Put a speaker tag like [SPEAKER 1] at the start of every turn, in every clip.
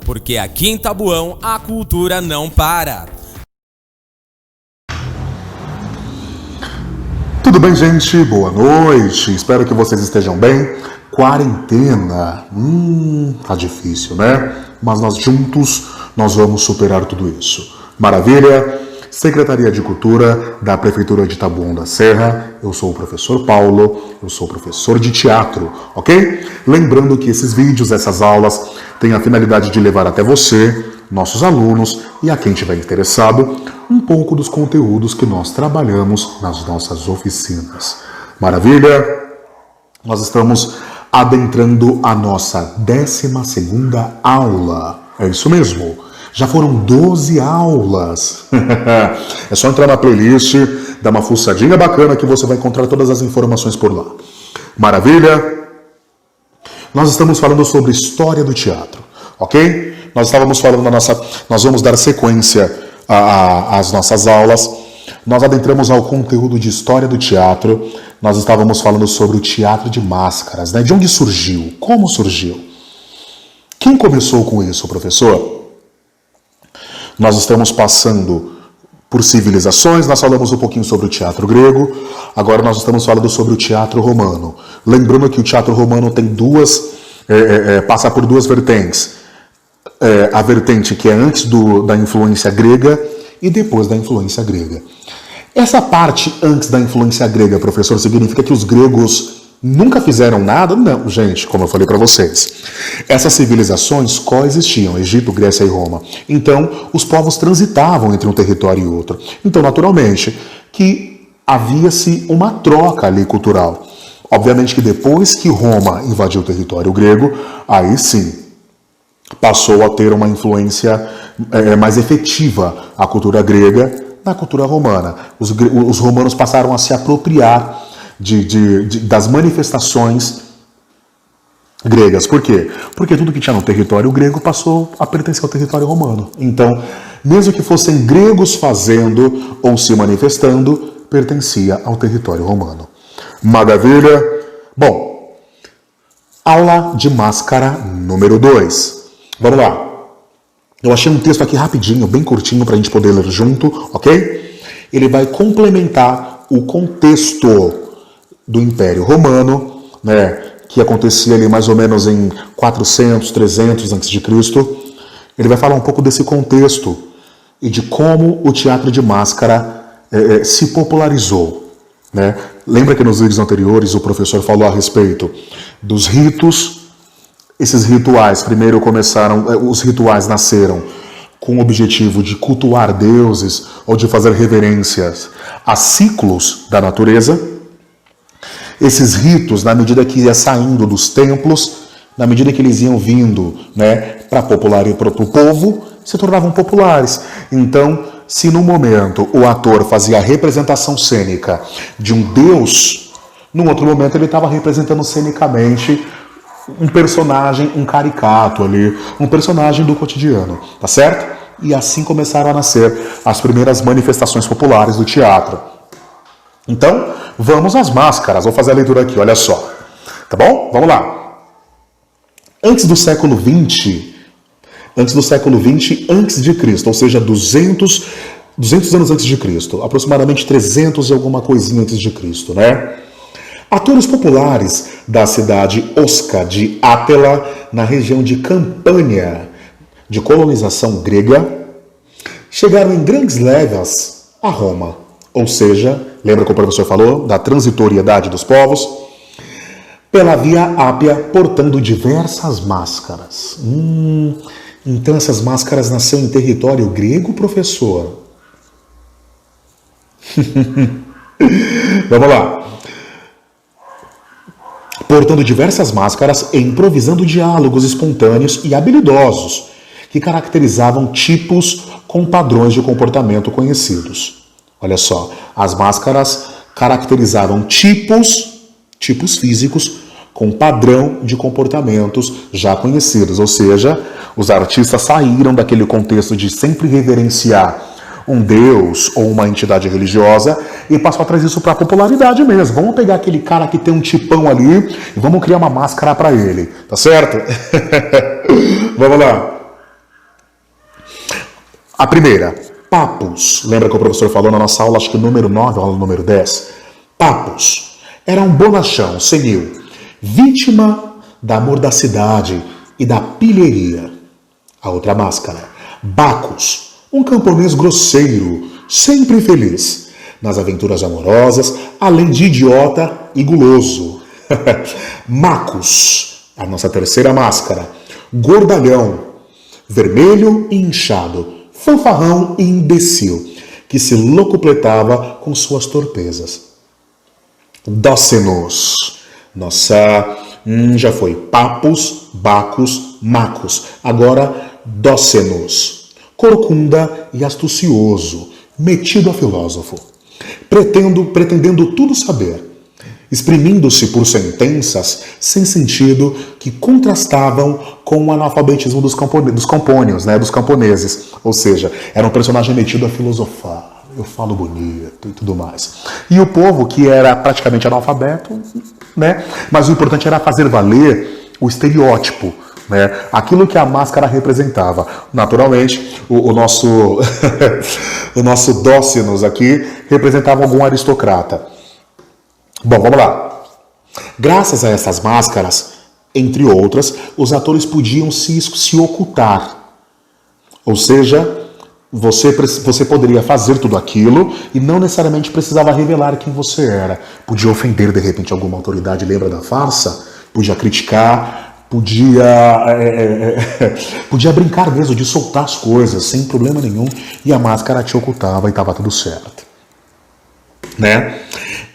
[SPEAKER 1] porque aqui em Tabuão a cultura não para.
[SPEAKER 2] Tudo bem, gente? Boa noite. Espero que vocês estejam bem. Quarentena. Tá difícil, né? Mas nós juntos, nós vamos superar tudo isso. Maravilha? Secretaria de Cultura da Prefeitura de Taboão da Serra. Eu sou o professor Paulo, eu sou professor de teatro, ok? Lembrando que esses vídeos, essas aulas, têm a finalidade de levar até você, nossos alunos e a quem estiver interessado, um pouco dos conteúdos que nós trabalhamos nas nossas oficinas. Maravilha? Nós estamos adentrando a nossa 12ª aula. É isso mesmo. Já foram 12 aulas. É só entrar na playlist, dar uma fuçadinha bacana que você vai encontrar todas as informações por lá. Maravilha? Nós estamos falando sobre história do teatro, ok? Nós estávamos falando nós vamos dar sequência às nossas aulas. Nós adentramos ao conteúdo de história do teatro. Nós estávamos falando sobre o teatro de máscaras, né? De onde surgiu? Como surgiu? Quem começou com isso, professor? Nós estamos passando por civilizações, nós falamos um pouquinho sobre o teatro grego, agora nós estamos falando sobre o teatro romano. Lembrando que o teatro romano tem passa por duas vertentes. A vertente que é antes da influência grega e depois da influência grega. Essa parte antes da influência grega, professor, significa que os gregos nunca fizeram nada? Não, gente, como eu falei para vocês. Essas civilizações coexistiam, Egito, Grécia e Roma. Então, os povos transitavam entre um território e outro. Então, naturalmente, que havia-se uma troca ali cultural. Obviamente que depois que Roma invadiu o território grego, aí sim, passou a ter uma influência mais efetiva a cultura grega na cultura romana. Os romanos passaram a se apropriar das manifestações gregas. Por quê? Porque tudo que tinha no território grego passou a pertencer ao território romano. Então, mesmo que fossem gregos fazendo ou se manifestando, pertencia ao território romano. Maravilha? Bom, aula de máscara número 2. Vamos lá. Eu achei um texto aqui rapidinho, bem curtinho, para a gente poder ler junto, ok? Ele vai complementar o contexto do Império Romano, né, que acontecia ali mais ou menos em 400, 300 a.C. Ele vai falar um pouco desse contexto e de como o teatro de máscara se popularizou, né? Lembra que nos vídeos anteriores o professor falou a respeito dos ritos. Esses rituais, primeiro os rituais nasceram com o objetivo de cultuar deuses ou de fazer reverências a ciclos da natureza. Esses ritos, na medida que ia saindo dos templos, na medida que eles iam vindo, né, para o povo, se tornavam populares. Então, se no momento o ator fazia a representação cênica de um deus, no outro momento ele estava representando cenicamente um personagem, um caricato ali, um personagem do cotidiano, tá certo? E assim começaram a nascer as primeiras manifestações populares do teatro. Então, vamos às máscaras. Vou fazer a leitura aqui, olha só. Tá bom? Vamos lá. Antes do século XX, antes de Cristo, ou seja, 200 anos antes de Cristo, aproximadamente 300 e alguma coisinha antes de Cristo, né? Atores populares da cidade Osca de Átila, na região de Campânia, de colonização grega, chegaram em grandes levas a Roma. Ou seja, lembra que o professor falou da transitoriedade dos povos? Pela Via Ápia, portando diversas máscaras. Então essas máscaras nasceram em território grego, professor? Vamos lá. Portando diversas máscaras e improvisando diálogos espontâneos e habilidosos, que caracterizavam tipos com padrões de comportamento conhecidos. Olha só, as máscaras caracterizavam tipos físicos com padrão de comportamentos já conhecidos, ou seja, os artistas saíram daquele contexto de sempre reverenciar um deus ou uma entidade religiosa e passou a trazer isso para a popularidade mesmo. Vamos pegar aquele cara que tem um tipão ali e vamos criar uma máscara para ele, tá certo? Vamos lá. A primeira, papos. Lembra que o professor falou na nossa aula, acho que número 9, aula número 10? Papos. Era um bonachão, senil, vítima da mordacidade e da pilheria. A outra máscara, Bacos. Um camponês grosseiro, sempre feliz nas aventuras amorosas, além de idiota e guloso. Macos, a nossa terceira máscara, gordalhão, vermelho e inchado, fanfarrão e imbecil, que se locupletava com suas torpezas. Dócenos, nossa, já foi papos, bacos, macos, agora dócenos, corcunda e astucioso, metido a filósofo, pretendendo tudo saber, exprimindo-se por sentenças sem sentido que contrastavam com o analfabetismo dos campônios, né, dos camponeses. Ou seja, era um personagem metido a filosofar, eu falo bonito e tudo mais. E o povo, que era praticamente analfabeto, né, mas o importante era fazer valer o estereótipo, né, aquilo que a máscara representava. Naturalmente, o nosso o nosso Dócenos aqui representava algum aristocrata. Bom, vamos lá. Graças a essas máscaras, entre outras, os atores podiam se ocultar. Ou seja, você poderia fazer tudo aquilo e não necessariamente precisava revelar quem você era. Podia ofender, de repente, alguma autoridade, lembra da farsa? Podia criticar, podia brincar mesmo de soltar as coisas sem problema nenhum, e a máscara te ocultava e estava tudo certo. Né?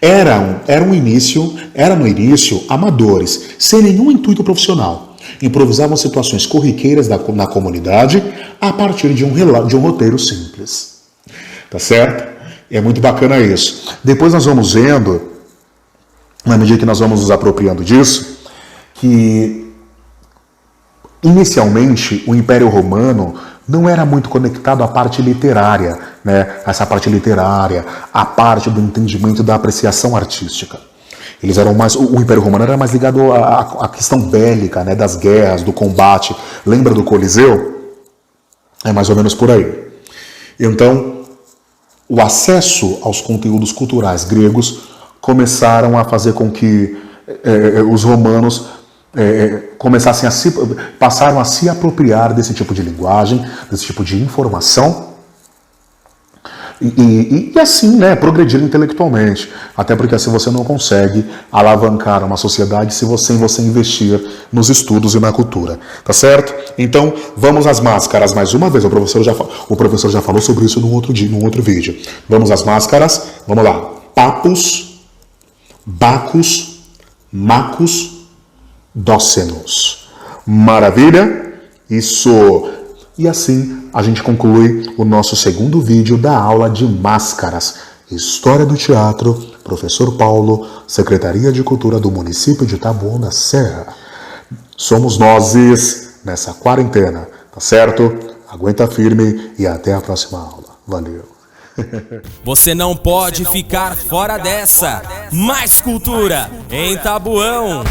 [SPEAKER 2] Era no início amadores, sem nenhum intuito profissional. Improvisavam situações corriqueiras na comunidade a partir de um roteiro simples. Tá certo? É muito bacana isso. Depois nós vamos vendo, na medida que nós vamos nos apropriando disso, que inicialmente o Império Romano não era muito conectado à parte literária, né? Essa parte literária, a parte do entendimento da apreciação artística. Eles eram mais, o Império Romano era mais ligado à questão bélica, né? Das guerras, do combate. Lembra do Coliseu? É mais ou menos por aí. Então, o acesso aos conteúdos culturais gregos começaram a fazer com que os romanos passaram a se apropriar desse tipo de linguagem, desse tipo de informação e assim, né, progredir intelectualmente. Até porque assim você não consegue alavancar uma sociedade sem você investir nos estudos e na cultura, tá certo? Então, vamos às máscaras mais uma vez. O professor já falou sobre isso num outro vídeo. Vamos às máscaras, vamos lá. Papos, Bacos, Macos, Dócenos. Maravilha? Isso. E assim a gente conclui o nosso segundo vídeo da aula de máscaras. História do Teatro, Professor Paulo, Secretaria de Cultura do município de Taboão da Serra. Somos nós nessa quarentena, tá certo? Aguenta firme e até a próxima aula. Valeu.
[SPEAKER 1] Você não pode ficar fora dessa. Mais cultura em Taboão.